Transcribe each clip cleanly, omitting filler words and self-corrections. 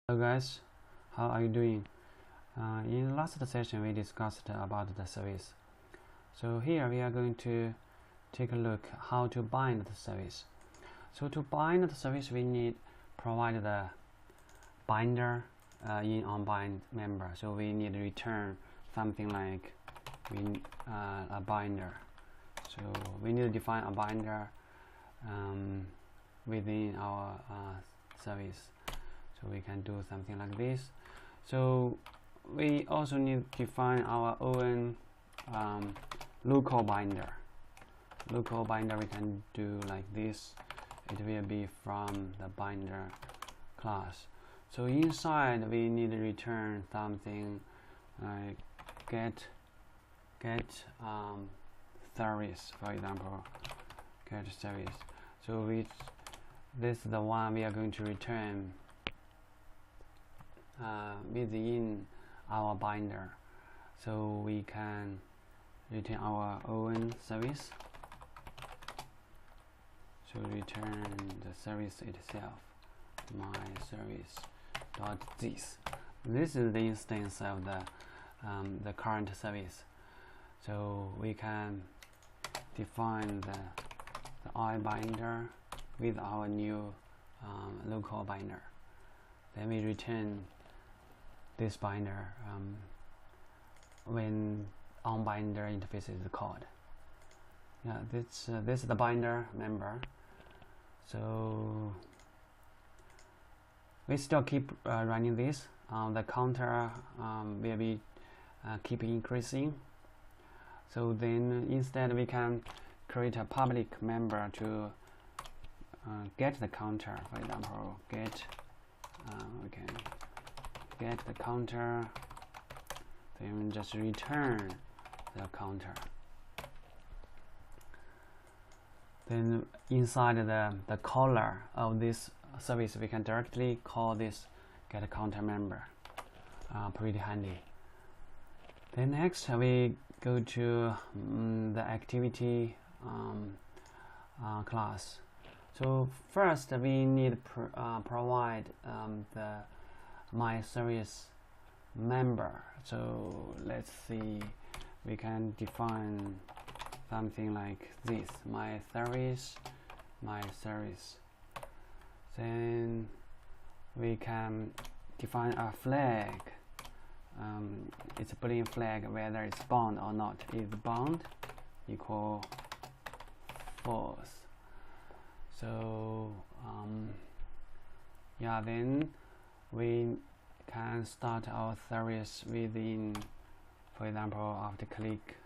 Hello guys, how are you doing? In the last session we discussed about the service. So here we are going to take a look how to bind the service. So to bind the service we need provide the binder in onBind member. So we need to return something like a binder. So we need to define a binder within our service. So we can do something like this. So we also need to define our own local binder. Local binder we can do like this. It will be from the binder class. So inside we need to return something like get service, for example, get service. So this is the one we are going to return within our binder. So we can return our own service. So return the service itself, my service dot this. This is the instance of the current service. So we can define the iBinder with our new local binder. Then we return this binder when onBinder interface is called. Yeah, this is the binder member. So we still keep running this. The counter will be keep increasing. So then instead we can create a public member to get the counter. For example, get the counter, then just return the counter. Then inside the caller of this service we can directly call this get counter member. Pretty handy. Then next we go to the activity class. So first we need provide the my service member. So let's see, we can define something like this, my service. Then we can define a flag. It's a Boolean flag whether it's bound or not. Is bound equal false. So yeah, then we can start our service within, for example, after click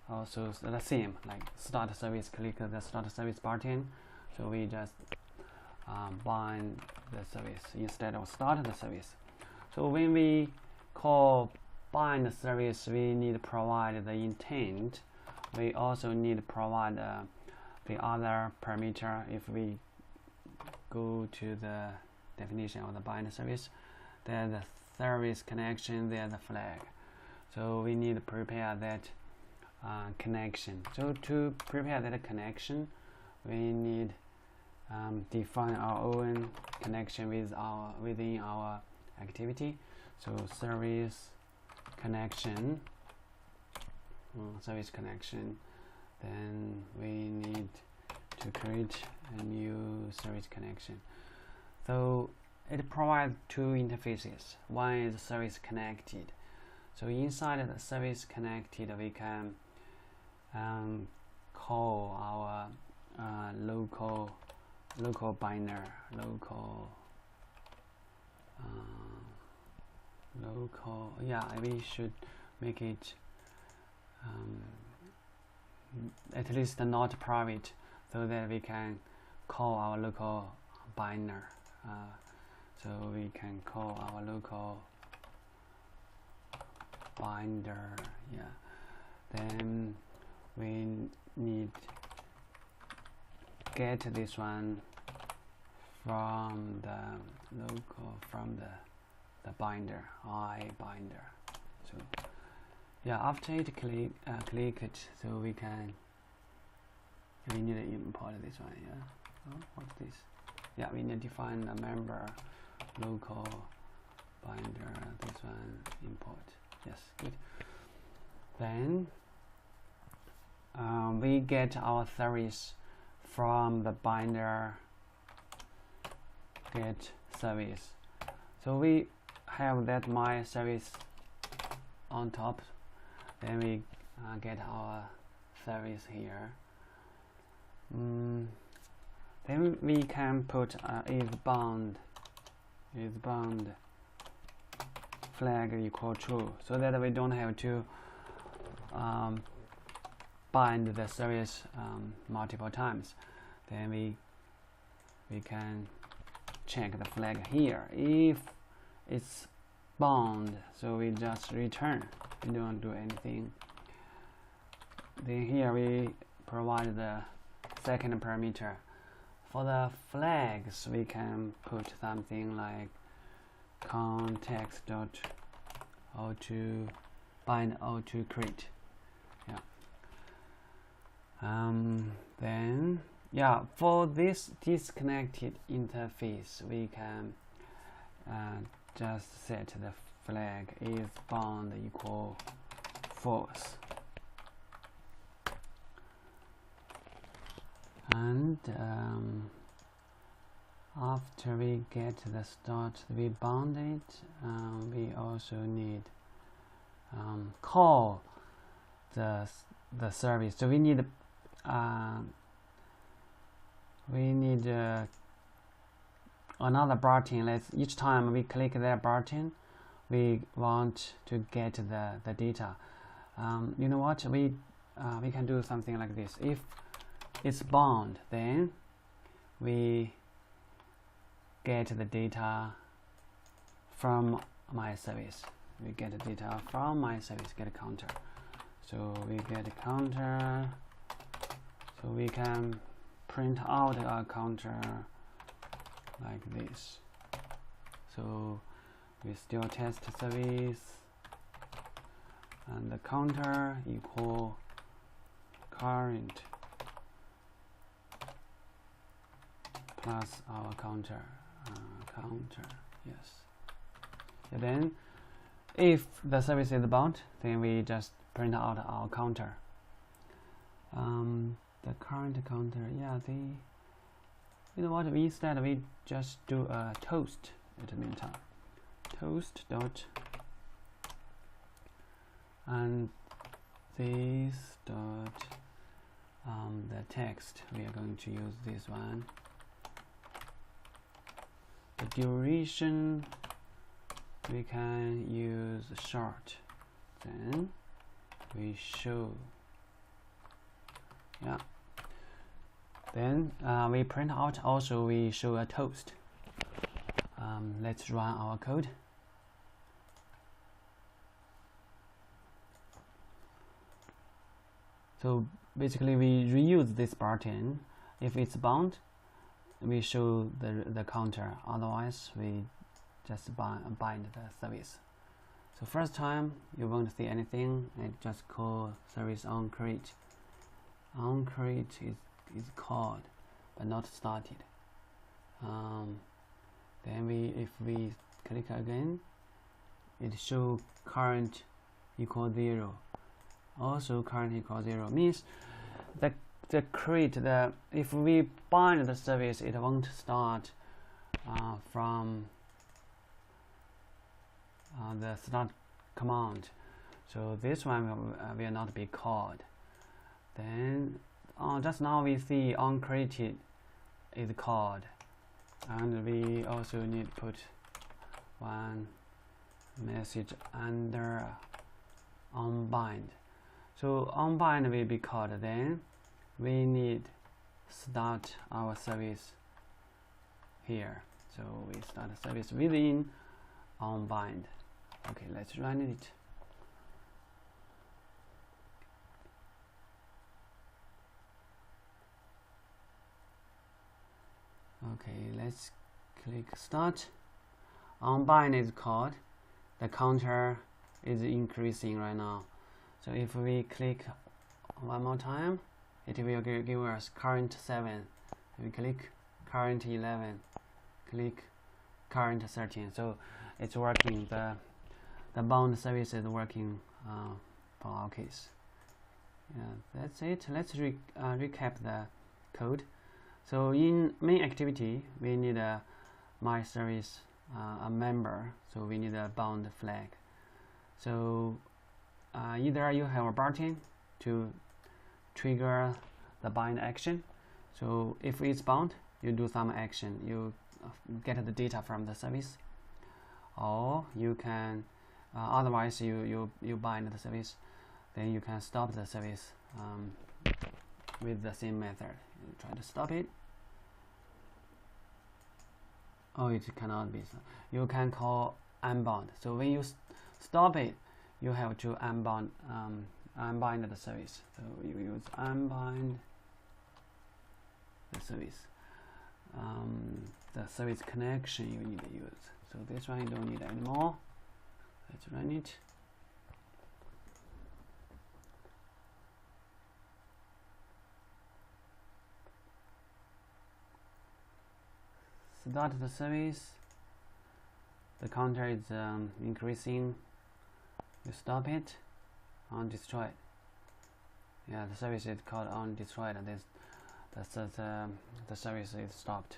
also the same, like start service, click the start service button. So we just bind the service instead of start the service. So when we call bind the service, we need to provide the intent. We also need to provide the other parameter. If we go to the definition of the bind service, there's the service connection, there's the flag. So we need to prepare that connection. So to prepare that connection, we need define our own connection within our activity. So service connection, then we need to create a new service connection. So it provides two interfaces. One is service connected. So inside the service connected we can call our local binder, yeah, we should make it at least not private, so that we can call our local binder. So we can call our local binder, yeah. Then we need get this one from the local, from the binder, iBinder. So yeah, after it click it, so we need to import this one. Yeah, what's this? Yeah, we need to define a member local binder, this one import. Yes, good. Then we get our service from the binder get service. So we have that my service on top. Then we get our service here. Then we can put is bound flag equal true, so that we don't have to bind the service multiple times. Then we can check the flag here. If it's bound, so we just return. We don't do anything. Then here we provide the second parameter. For the flags, we can put something like context.o2 bind o2 create. Yeah. Then yeah, for this disconnected interface, we can just set the flag is bound equal false. And after we get the start, we bound it. We also need call the service. So we need another button. Each time we click that button, we want to get the data. You know what? We can do something like this. If it's bound, then we get the data from my service. We get the data from my service, get a counter. So we get a counter, so we can print out a counter like this. So we still test service, and the counter equal current plus our counter. Yes. And then if the service is bound, then we just print out our counter. The current counter, yeah, you know what, instead we just do a toast at the meantime. Toast dot and this dot the text, we are going to use this one. The duration, we can use short. Then we show, yeah. Then we print out, also we show a toast. Let's run our code. So basically we reuse this button. If it's bound, we show the counter, otherwise we just bind the service. So first time you won't see anything, and just call service on create. On create is called but not started. Then if we click again, it show current equal 0. Also current equal 0 means the create, if we bind the service, it won't start from the start command. So this one will not be called. Then just now we see onCreated is called, and we also need to put one message under onBind. So onBind will be called. Then we need start our service here. So we start a service within onBind. Okay, let's run it. Okay, let's click start. onBind is called. The counter is increasing right now. So if we click one more time, it will give us current 7. We click current 11. Click current 13. So it's working. The bound service is working for our case. Yeah, that's it. Let's recap the code. So in main activity, we need a my service a member. So we need a bound flag. So either you have a button to trigger the bind action. So if it's bound, you do some action. You get the data from the service, or you can otherwise you bind the service. Then you can stop the service with the same method. You try to stop it. Oh, it cannot be. You can call unbound. So when you stop it, you have to unbind the service. So you use unbind the service. The service connection you need to use. So this one you don't need anymore. Let's run it. Start the service. The counter is increasing. You stop it on destroy. Yeah, the service is called on destroyed, and the service is stopped.